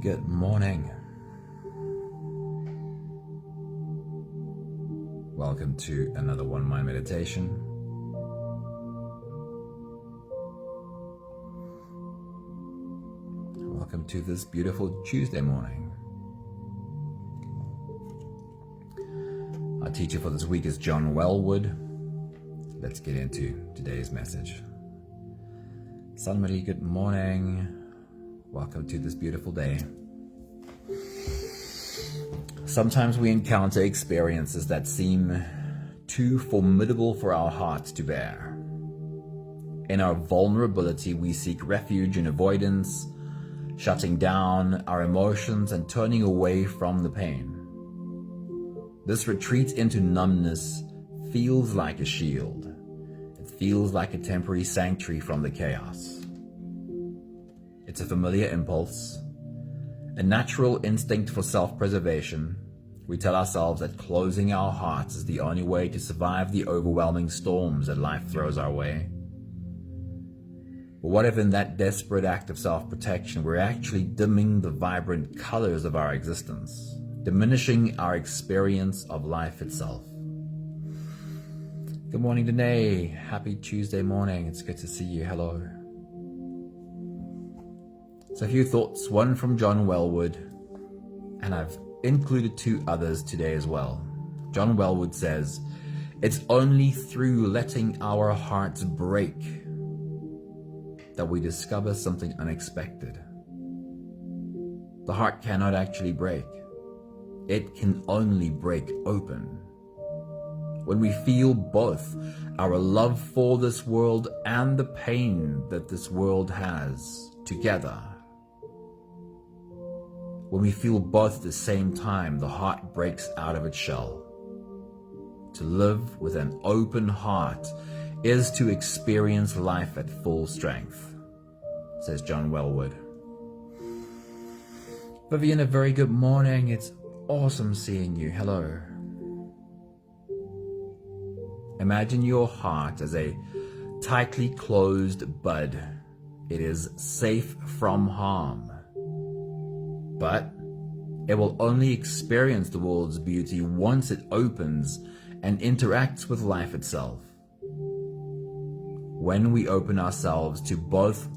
Good morning. Welcome to another One Mind meditation. Welcome to this beautiful Tuesday morning. Our teacher for this week is John Wellwood. Let's get into today's message. Sunmarie, good morning. Welcome to this beautiful day. Sometimes we encounter experiences that seem too formidable for our hearts to bear. In our vulnerability, we seek refuge in avoidance, shutting down our emotions and turning away from the pain. This retreat into numbness feels like a shield. It feels like a temporary sanctuary from the chaos. It's a familiar impulse, a natural instinct for self-preservation. We tell ourselves that closing our hearts is the only way to survive the overwhelming storms that life throws our way. But what if in that desperate act of self-protection, we're actually dimming the vibrant colors of our existence, diminishing our experience of life itself? Good morning, Danae. Happy Tuesday morning. It's good to see you. Hello. So a few thoughts, one from John Wellwood, and I've included two others today as well. John Wellwood says, "It's only through letting our hearts break that we discover something unexpected." The heart cannot actually break. It can only break open. When we feel both our love for this world and the pain that this world has together, when we feel both at the same time, the heart breaks out of its shell. To live with an open heart is to experience life at full strength, says John Wellwood. Vivian, a very good morning. It's awesome seeing you. Hello. Imagine your heart as a tightly closed bud. It is safe from harm, but it will only experience the world's beauty once it opens and interacts with life itself. When we open ourselves to both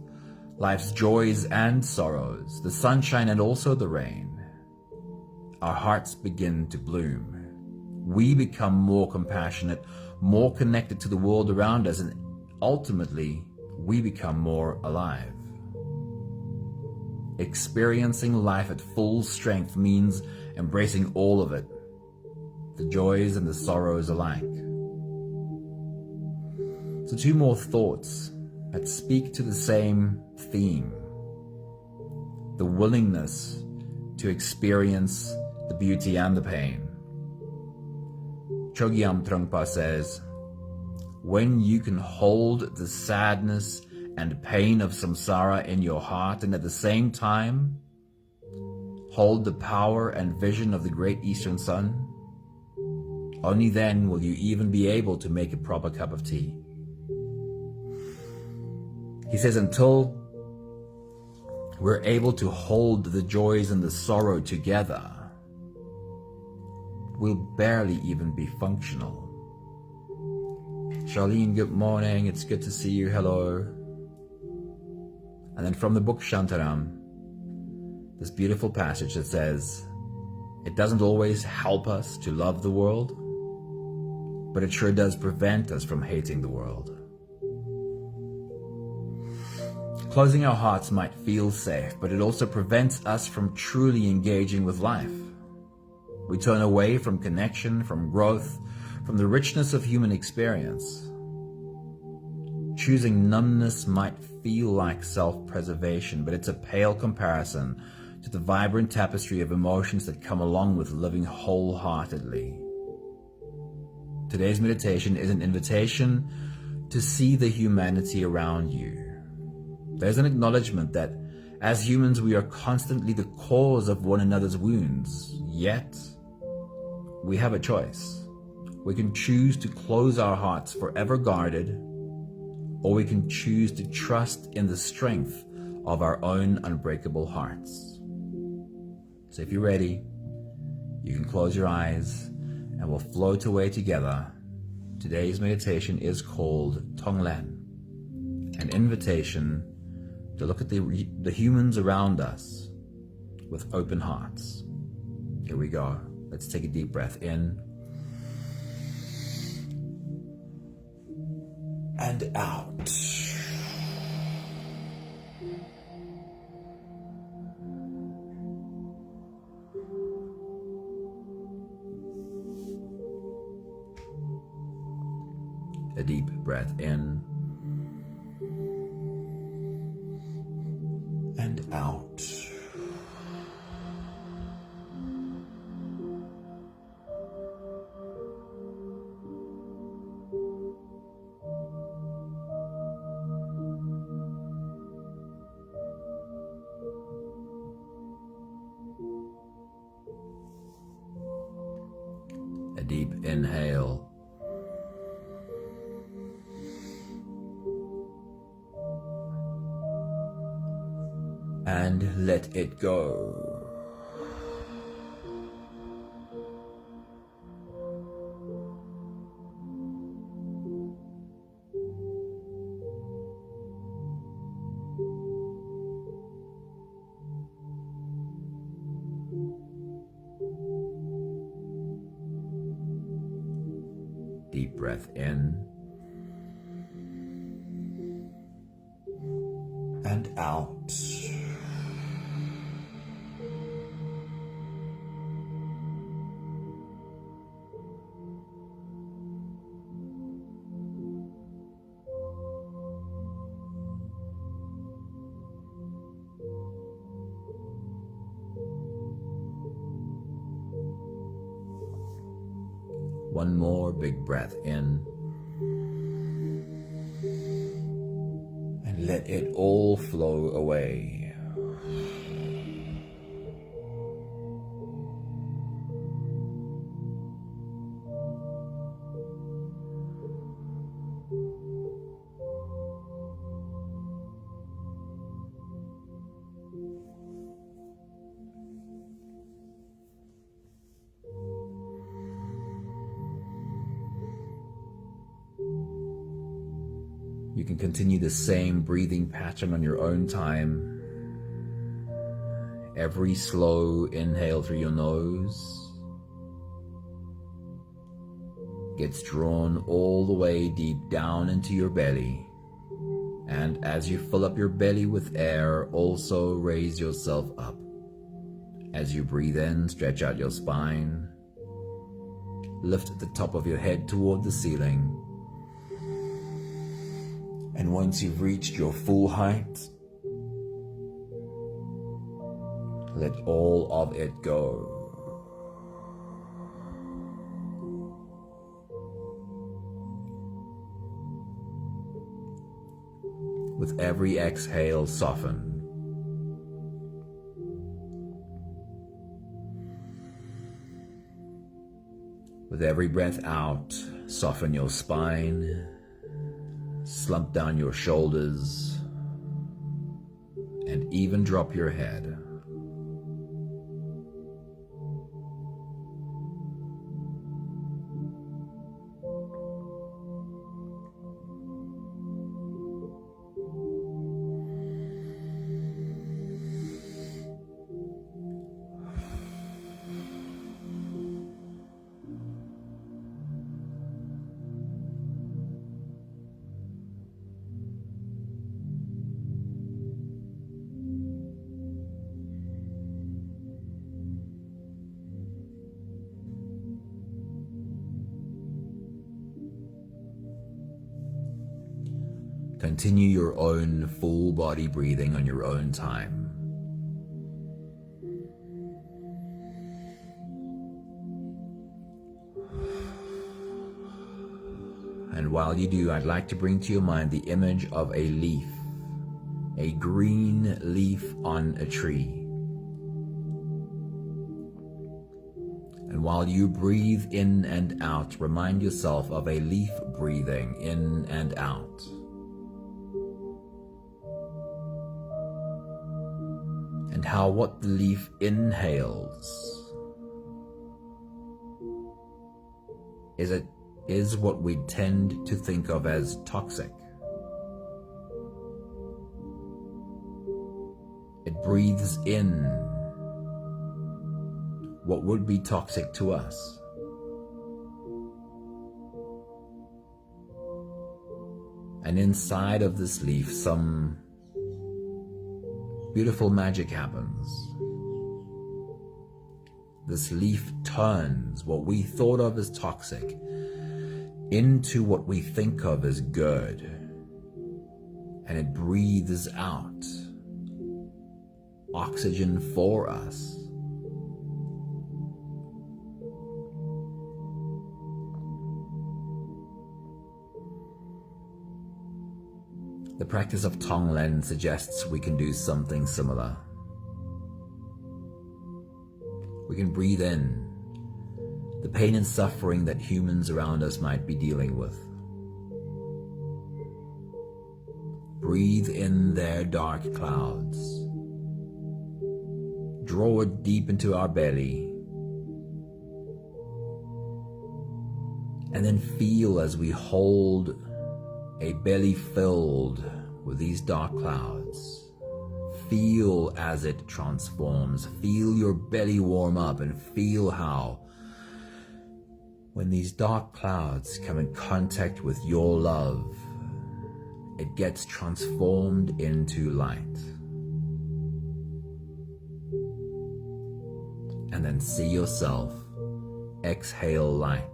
life's joys and sorrows, the sunshine and also the rain, our hearts begin to bloom. We become more compassionate, more connected to the world around us, and ultimately, we become more alive. Experiencing life at full strength means embracing all of it, the joys and the sorrows alike. So two more thoughts that speak to the same theme: the willingness to experience the beauty and the pain. Chogyam Trungpa says, when you can hold the sadness and pain of samsara in your heart and at the same time hold the power and vision of the great Eastern Sun, only then will you even be able to make a proper cup of tea. He says, until we're able to hold the joys and the sorrow together, we'll barely even be functional. Charlene, good morning. It's good to see you. Hello. And then from the book Shantaram, this beautiful passage that says, it doesn't always help us to love the world, but it sure does prevent us from hating the world. Closing our hearts might feel safe, but it also prevents us from truly engaging with life. We turn away from connection, from growth, from the richness of human experience. Choosing numbness might feel like self-preservation, but it's a pale comparison to the vibrant tapestry of emotions that come along with living wholeheartedly. Today's meditation is an invitation to see the humanity around you. There's an acknowledgement that as humans we are constantly the cause of one another's wounds, yet we have a choice. We can choose to close our hearts forever guarded, or we can choose to trust in the strength of our own unbreakable hearts. So if you're ready, you can close your eyes and we'll float away together. Today's meditation is called TONGLEN, an invitation to look at the humans around us with open hearts. Here we go. Let's take a deep breath in and out. A deep breath in and out. A deep inhale. And let it go. Deep breath in and out. One more big breath in and let it all flow away. You can continue the same breathing pattern on your own time. Every slow inhale through your nose gets drawn all the way deep down into your belly. And as you fill up your belly with air, also raise yourself up. As you breathe in, stretch out your spine. Lift the top of your head toward the ceiling. And once you've reached your full height, let all of it go. With every exhale, soften. With every breath out, soften your spine. Slump down your shoulders and even drop your head. Continue your own full body breathing on your own time. And while you do, I'd like to bring to your mind the image of a leaf, a green leaf on a tree. And while you breathe in and out, remind yourself of a leaf breathing in and out. and how what the leaf inhales is what we tend to think of as toxic. It breathes in what would be toxic to us. And inside of this leaf, some beautiful magic happens. This leaf turns what we thought of as toxic into what we think of as good. And it breathes out oxygen for us. The practice of TONGLEN suggests we can do something similar. We can breathe in the pain and suffering that humans around us might be dealing with. Breathe in their dark clouds. Draw it deep into our belly. And then feel as we hold a belly filled with these dark clouds. Feel as it transforms. Feel your belly warm up and feel how when these dark clouds come in contact with your love, it gets transformed into light. And then see yourself exhale light.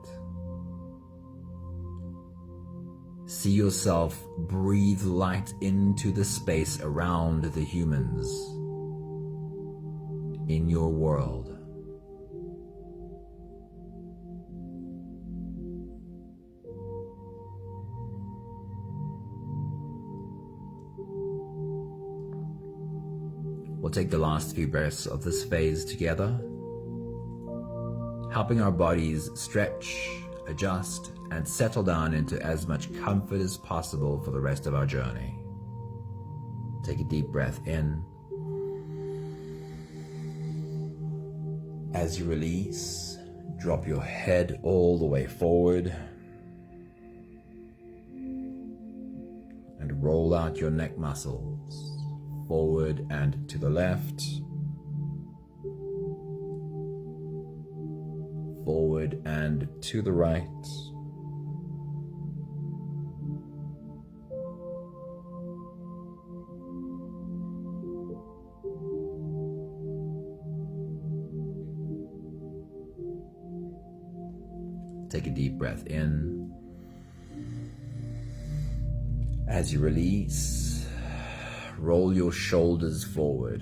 See yourself breathe light into the space around the humans in your world. We'll take the last few breaths of this phase together, helping our bodies stretch, adjust, and settle down into as much comfort as possible for the rest of our journey. Take a deep breath in. As you release, drop your head all the way forward and roll out your neck muscles forward and to the left, forward and to the right. Take a deep breath in. As you release, roll your shoulders forward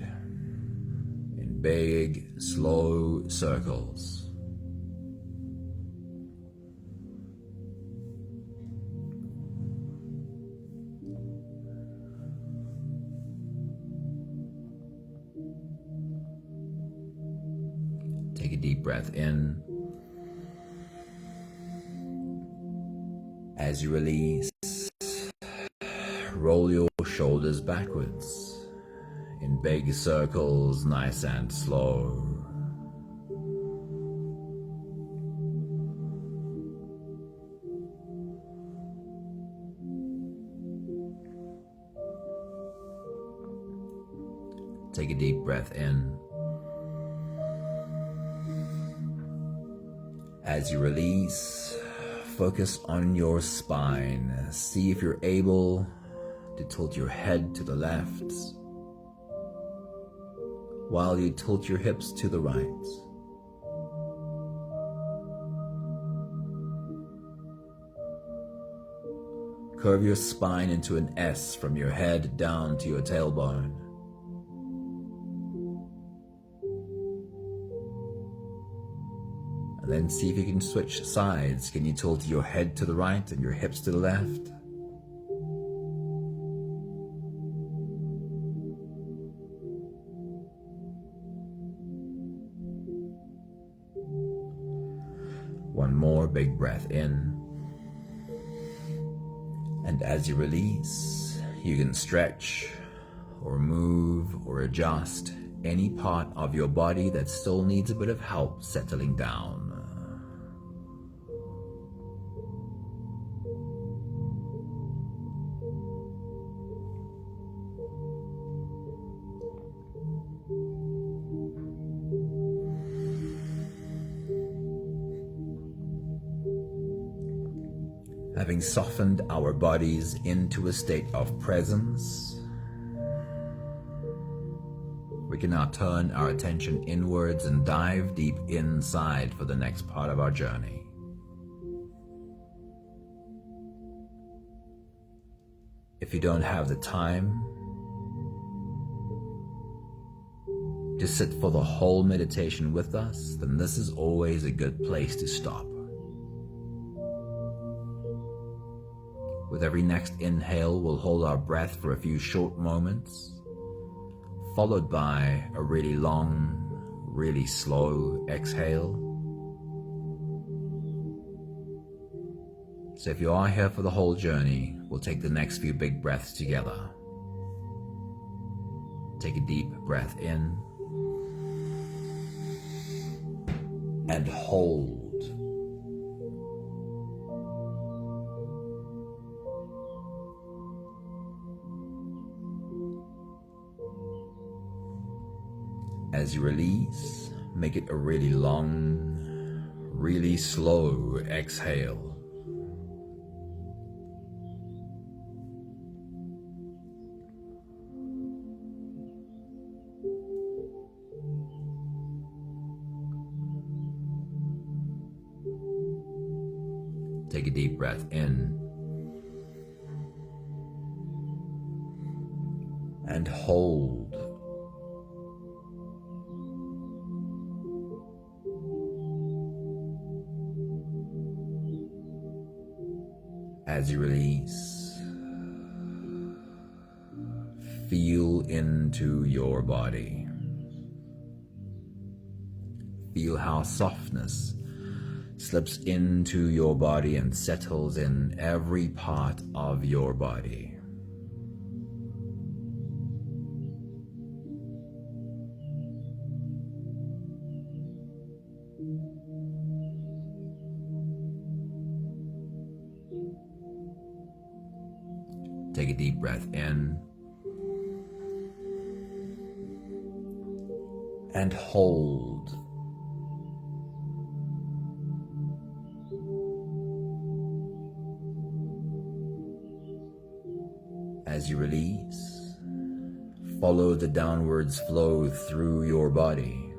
in big, slow circles. Take a deep breath in. As you release, roll your shoulders backwards in big circles, nice and slow. Take a deep breath in. As you release, focus on your spine. See if you're able to tilt your head to the left while you tilt your hips to the right. Curve your spine into an S from your head down to your tailbone. And then see if you can switch sides. Can you tilt your head to the right and your hips to the left? One more big breath in. And as you release, you can stretch or move or adjust any part of your body that still needs a bit of help settling down. Having softened our bodies into a state of presence, we can now turn our attention inwards and dive deep inside for the next part of our journey. If you don't have the time to sit for the whole meditation with us, then this is always a good place to stop. With every next inhale, we'll hold our breath for a few short moments, followed by a really long, really slow exhale. So if you are here for the whole journey, we'll take the next few big breaths together. Take a deep breath in and hold. As you release, make it a really long, really slow exhale. Take a deep breath in and hold. As you release, feel into your body. Feel how softness slips into your body and settles in every part of your body. Take a deep breath in and hold. As you release, follow the downwards flow through your body.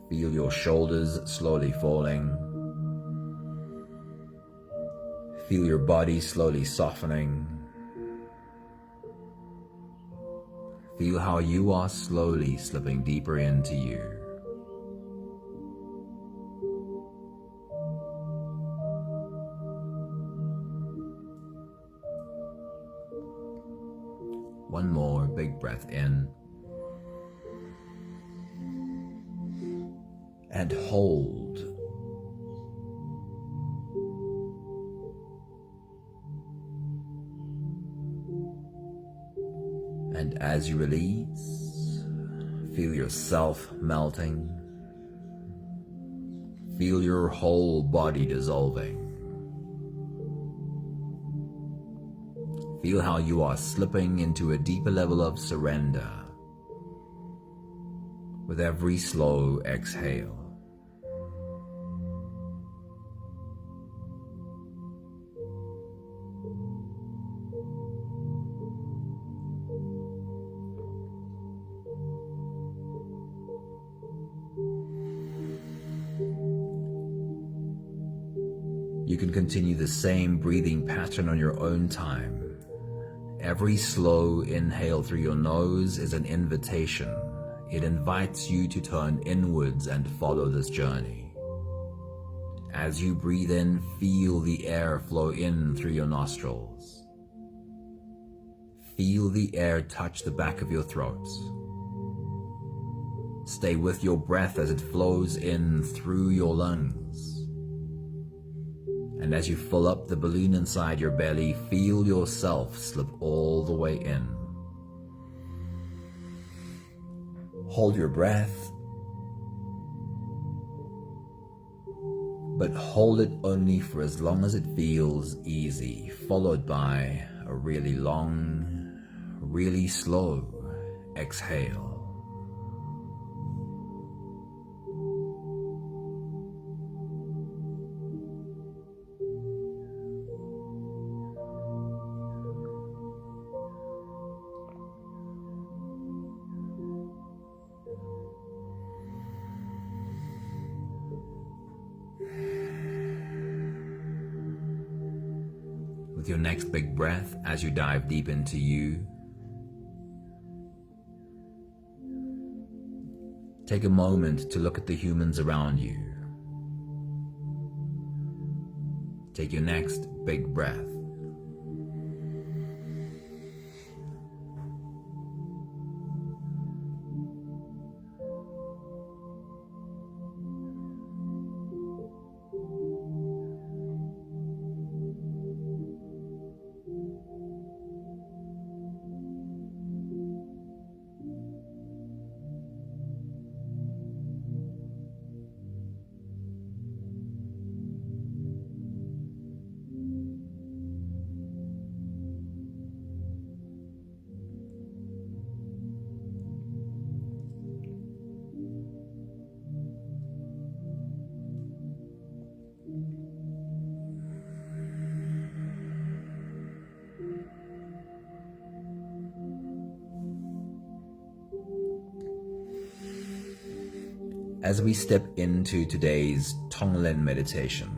Feel your shoulders slowly falling. Feel your body slowly softening. Feel how you are slowly slipping deeper into you. One more big breath in and hold. And as you release, feel yourself melting. Feel your whole body dissolving. Feel how you are slipping into a deeper level of surrender with every slow exhale. You can continue the same breathing pattern on your own time. Every slow inhale through your nose is an invitation. It invites you to turn inwards and follow this journey. As you breathe in, feel the air flow in through your nostrils. Feel the air touch the back of your throat. Stay with your breath as it flows in through your lungs. And as you fill up the balloon inside your belly, feel yourself slip all the way in. Hold your breath, but hold it only for as long as it feels easy, followed by a really long, really slow exhale. With your next big breath, as you dive deep into you, take a moment to look at the humans around you. Take your next big breath. As we step into today's TONGLEN meditation,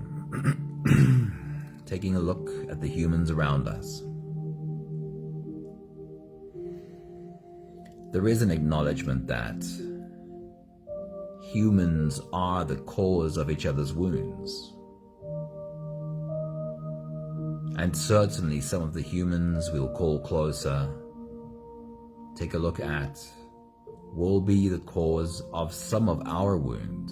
taking a look at the humans around us, there is an acknowledgement that humans are the cause of each other's wounds. And certainly some of the humans we'll call closer, take a look at, will be the cause of some of our wounds.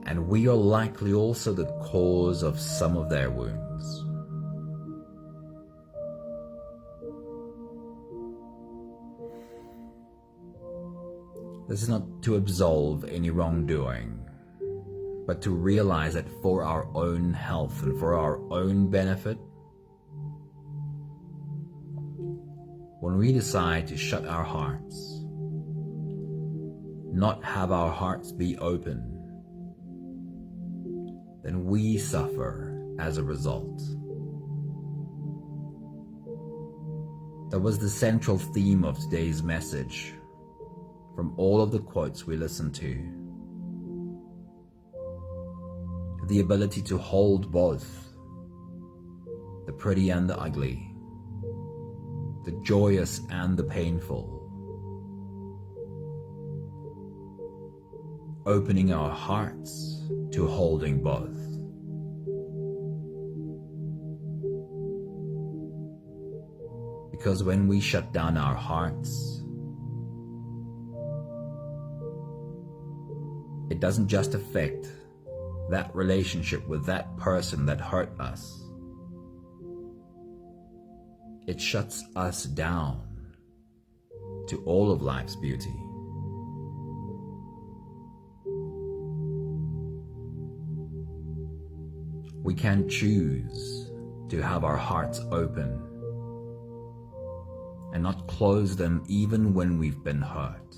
And we are likely also the cause of some of their wounds. This is not to absolve any wrongdoing, but to realize that for our own health and for our own benefit, when we decide to shut our hearts, not have our hearts be open, then we suffer as a result. That was the central theme of today's message from all of the quotes we listened to. The ability to hold both, the pretty and the ugly, the joyous and the painful. Opening our hearts to holding both. Because when we shut down our hearts, it doesn't just affect that relationship with that person that hurt us. It shuts us down to all of life's beauty. We can choose to have our hearts open and not close them even when we've been hurt.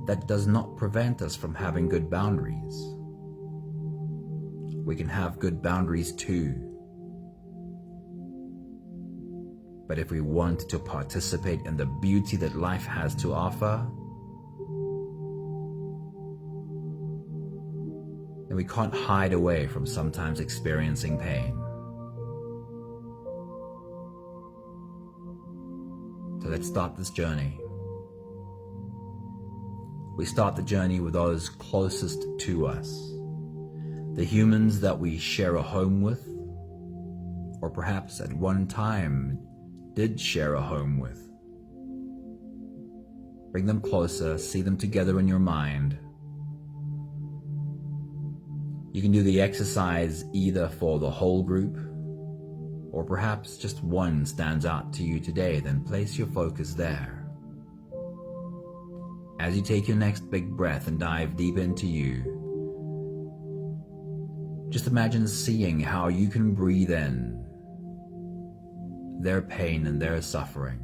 That does not prevent us from having good boundaries. We can have good boundaries too. But if we want to participate in the beauty that life has to offer, then we can't hide away from sometimes experiencing pain. So let's start this journey. We start the journey with those closest to us, the humans that we share a home with, or perhaps at one time did share a home with. Bring them closer, see them together in your mind. You can do the exercise either for the whole group or perhaps just one stands out to you today, then place your focus there. As you take your next big breath and dive deep into you, just imagine seeing how you can breathe in their pain and their suffering.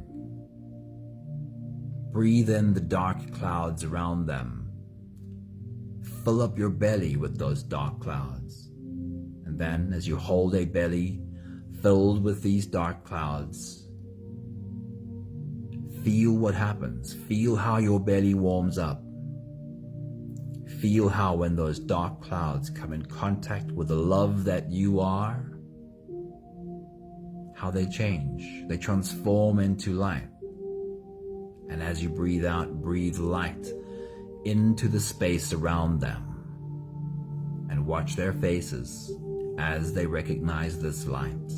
Breathe in the dark clouds around them. Fill up your belly with those dark clouds. And then, as you hold a belly filled with these dark clouds, feel what happens. Feel how your belly warms up. Feel how when those dark clouds come in contact with the love that you are, how they change. They transform into light. And as you breathe out, breathe light into the space around them. And watch their faces as they recognize this light.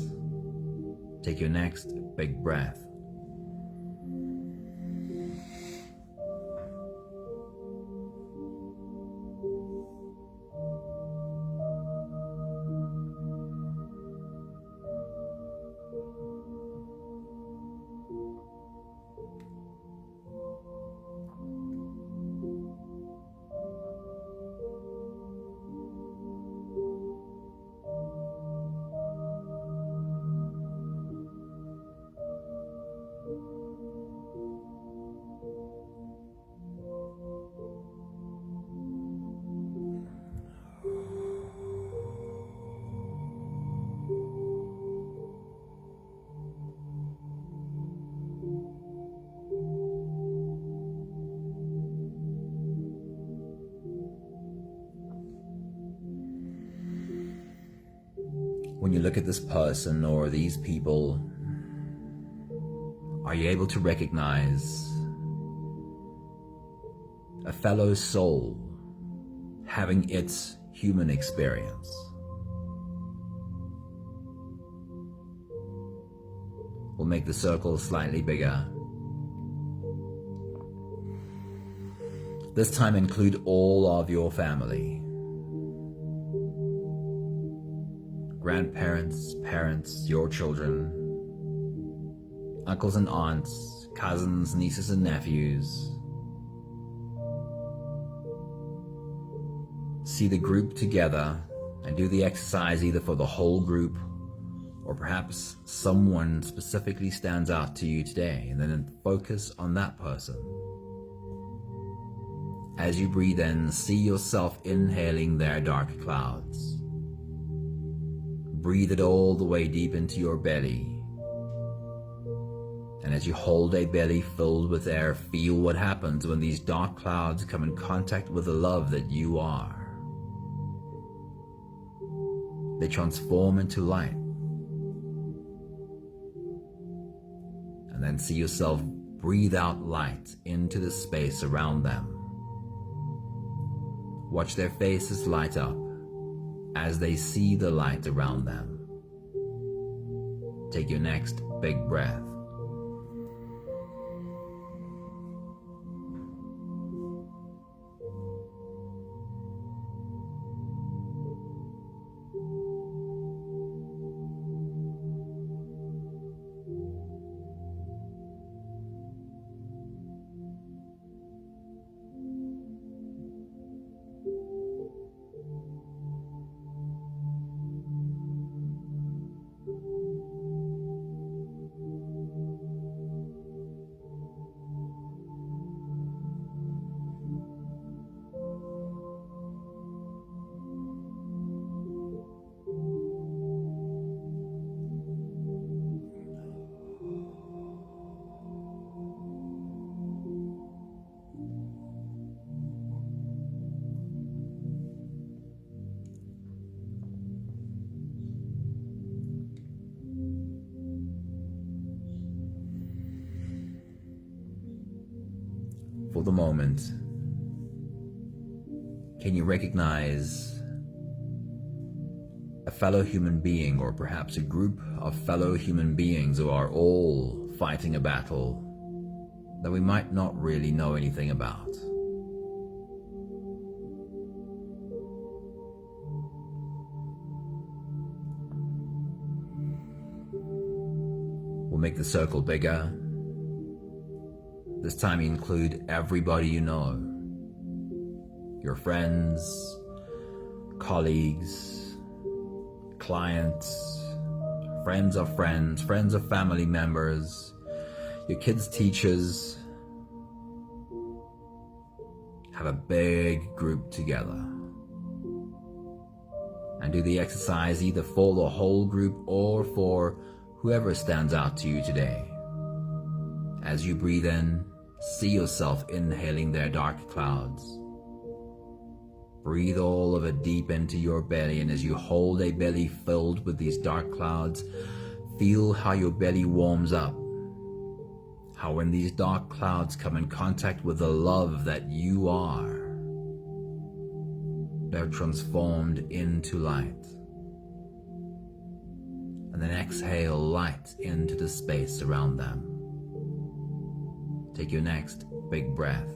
Take your next big breath. When you look at this person or these people, are you able to recognize a fellow soul having its human experience? We'll make the circle slightly bigger. This time include all of your family. Grandparents, parents, your children, uncles and aunts, cousins, nieces and nephews. See the group together and do the exercise either for the whole group or perhaps someone specifically stands out to you today, and then focus on that person. As you breathe in, see yourself inhaling their dark clouds. Breathe it all the way deep into your belly. And as you hold a belly filled with air, feel what happens when these dark clouds come in contact with the love that you are. They transform into light. And then see yourself breathe out light into the space around them. Watch their faces light up as they see the light around them. Take your next big breath. For the moment, can you recognize a fellow human being, or perhaps a group of fellow human beings who are all fighting a battle that we might not really know anything about? make the circle bigger. This time you include everybody you know. Your friends, colleagues, clients, friends of friends, friends of family members, your kids' teachers. Have a big group together. And do the exercise either for the whole group or for whoever stands out to you today. As you breathe in, see yourself inhaling their dark clouds. Breathe all of it deep into your belly, and as you hold a belly filled with these dark clouds, feel how your belly warms up. How when these dark clouds come in contact with the love that you are, they're transformed into light. And then exhale light into the space around them. Take your next big breath.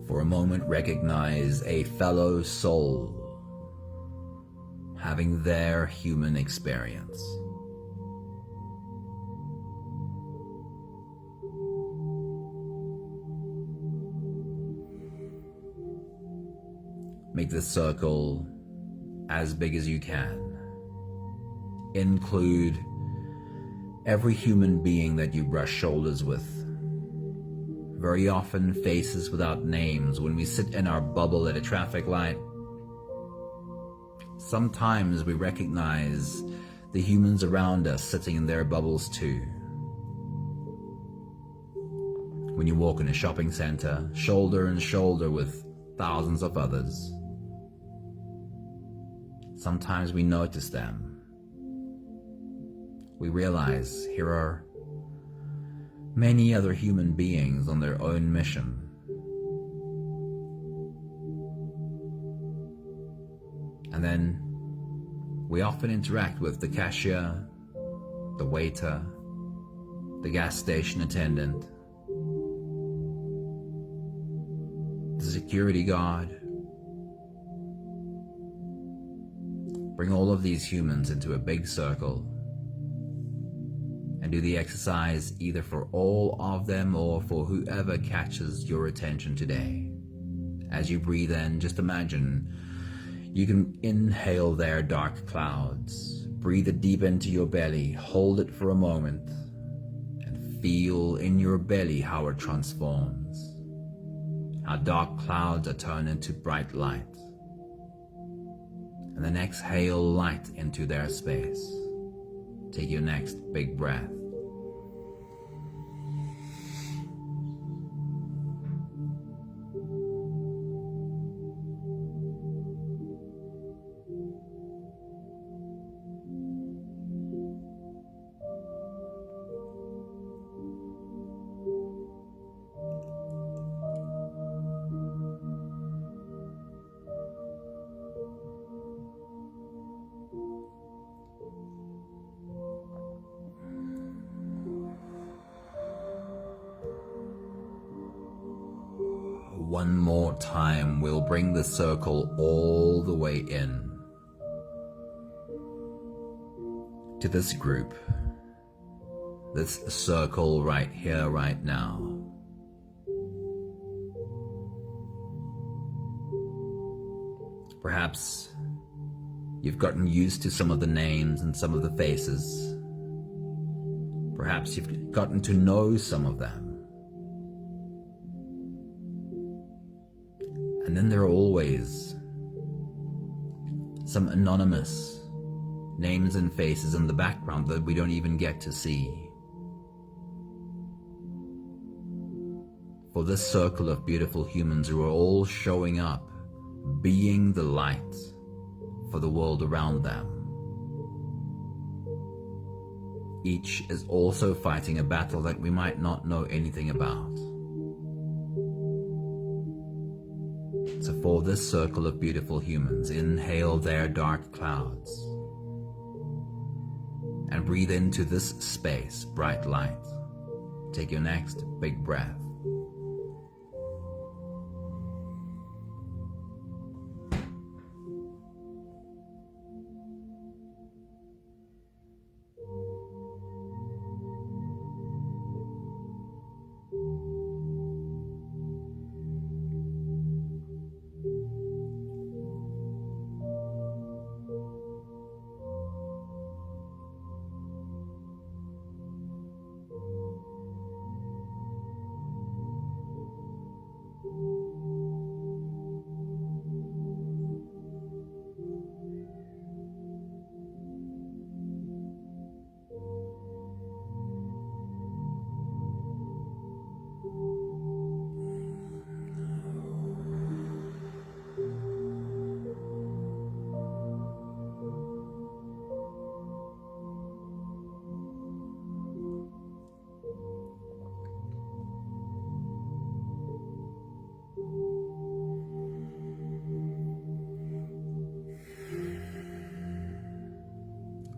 For a moment, recognize a fellow soul having their human experience. Make the circle as big as you can. Include every human being that you brush shoulders with. Very often faces without names when we sit in our bubble at a traffic light. Sometimes we recognize the humans around us sitting in their bubbles too. When you walk in a shopping center, shoulder and shoulder with thousands of others, sometimes we notice them. We realize here are many other human beings on their own mission. And then we often interact with the cashier, the waiter, the gas station attendant, the security guard. Bring all of these humans into a big circle and do the exercise either for all of them or for whoever catches your attention today. As you breathe in, just imagine you can inhale their dark clouds. Breathe it deep into your belly, hold it for a moment, and feel in your belly how it transforms. How dark clouds are turned into bright light. And then exhale light into their space. Take your next big breath. One more time, we'll bring the circle all the way in to this group, this circle right here, right now. Perhaps you've gotten used to some of the names and some of the faces. Perhaps you've gotten to know some of them. And then there are always some anonymous names and faces in the background that we don't even get to see. For this circle of beautiful humans who are all showing up, being the light for the world around them. Each is also fighting a battle that we might not know anything about. So for this circle of beautiful humans, inhale their dark clouds and breathe into this space, bright light. Take your next big breath.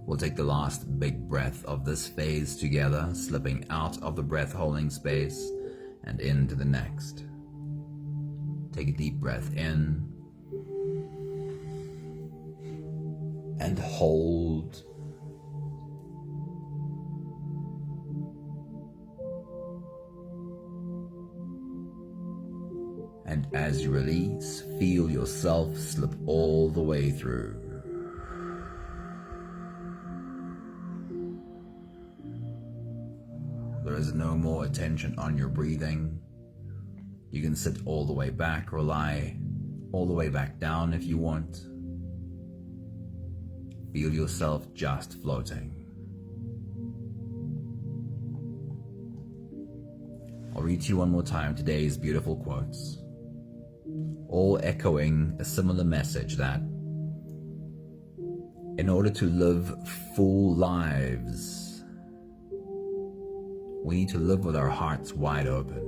We'll take the last big breath of this phase together, slipping out of the breath-holding space and into the next. Take a deep breath in and hold. And as you release, feel yourself slip all the way through. There is no more attention on your breathing. You can sit all the way back or lie all the way back down if you want. Feel yourself just floating. I'll read to you one more time today's beautiful quotes, all echoing a similar message that in order to live full lives, we need to live with our hearts wide open.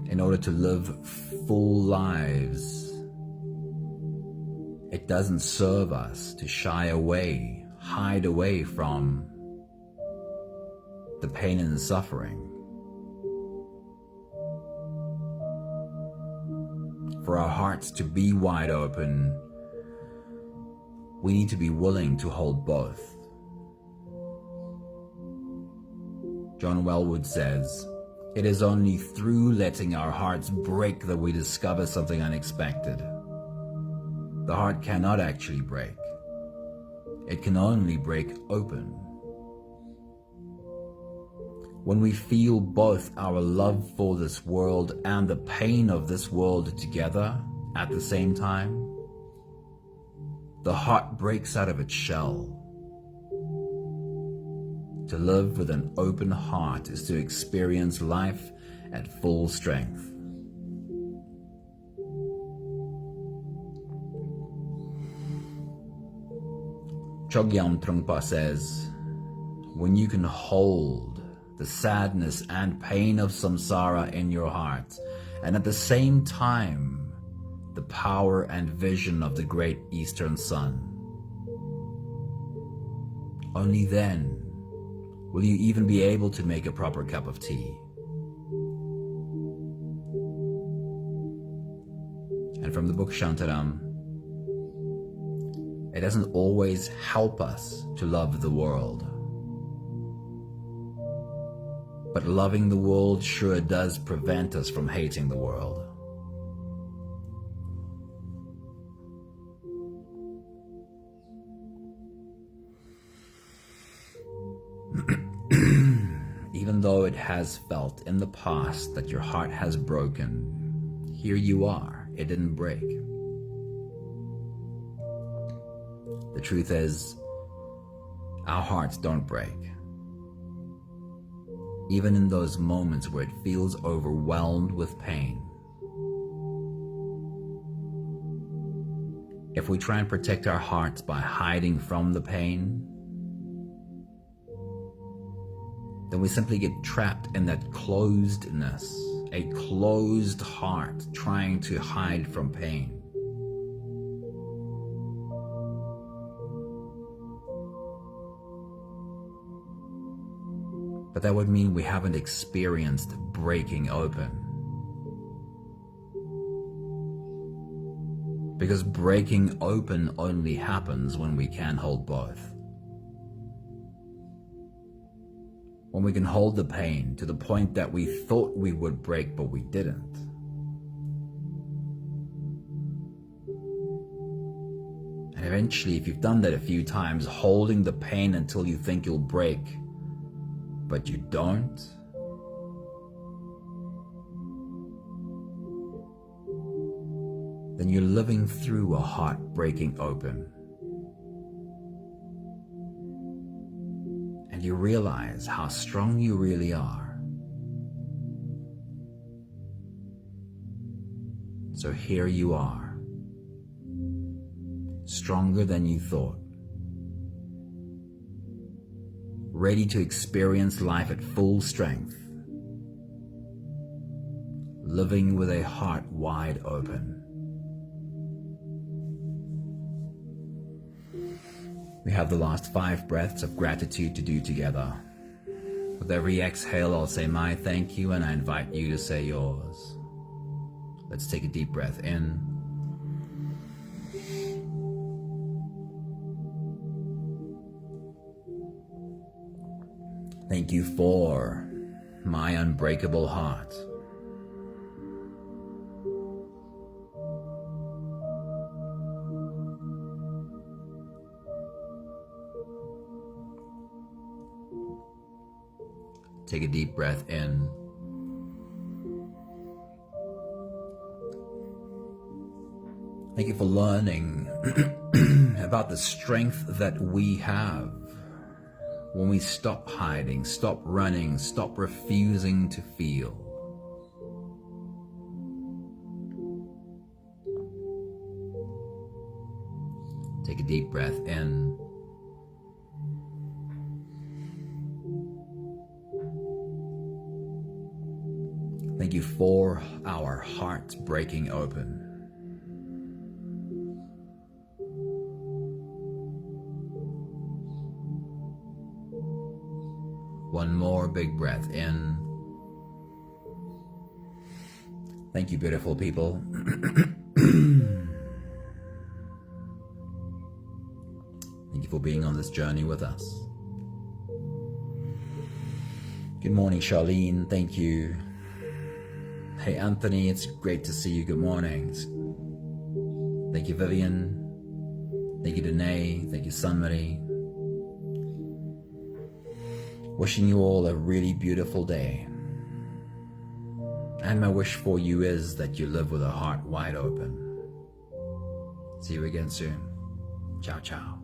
In order to live full lives, it doesn't serve us to shy away, hide away from the pain and the suffering. For our hearts to be wide open, we need to be willing to hold both. John Wellwood says, "It is only through letting our hearts break that we discover something unexpected. The heart cannot actually break. It can only break open." When we feel both our love for this world and the pain of this world together at the same time, the heart breaks out of its shell. To live with an open heart is to experience life at full strength. Chogyam Trungpa says, when you can hold the sadness and pain of samsara in your heart, and at the same time, the power and vision of the great Eastern Sun, only then will you even be able to make a proper cup of tea. And from the book Shantaram, it doesn't always help us to love the world. But loving the world sure does prevent us from hating the world. Even even though it has felt in the past that your heart has broken, here you are. It didn't break. The truth is, our hearts don't break. Even in those moments where it feels overwhelmed with pain. If we try and protect our hearts by hiding from the pain, then we simply get trapped in that closedness, a closed heart trying to hide from pain. But that would mean we haven't experienced breaking open. Because breaking open only happens when we can hold both. When we can hold the pain to the point that we thought we would break, but we didn't. And eventually, if you've done that a few times, holding the pain until you think you'll break, but you don't, then you're living through a heart breaking open. And you realize how strong you really are. So here you are, stronger than you thought. Ready to experience life at full strength, living with a heart wide open. We have the last 5 breaths of gratitude to do together. With every exhale, I'll say my thank you, and I invite you to say yours. Let's take a deep breath in. Thank you for my unbreakable heart. Take a deep breath in. Thank you for learning about the strength that we have when we stop hiding, stop running, stop refusing to feel. Take a deep breath in. Thank you for our hearts breaking open. One more big breath in. Thank you, beautiful people. Thank you for being on this journey with us. Good morning, Charlene. Thank you. Hey, Anthony, it's great to see you. Good morning. Thank you, Vivian. Thank you, Danae. Thank you, Sunmarie. Wishing you all a really beautiful day. And my wish for you is that you live with a heart wide open. See you again soon. Ciao, ciao.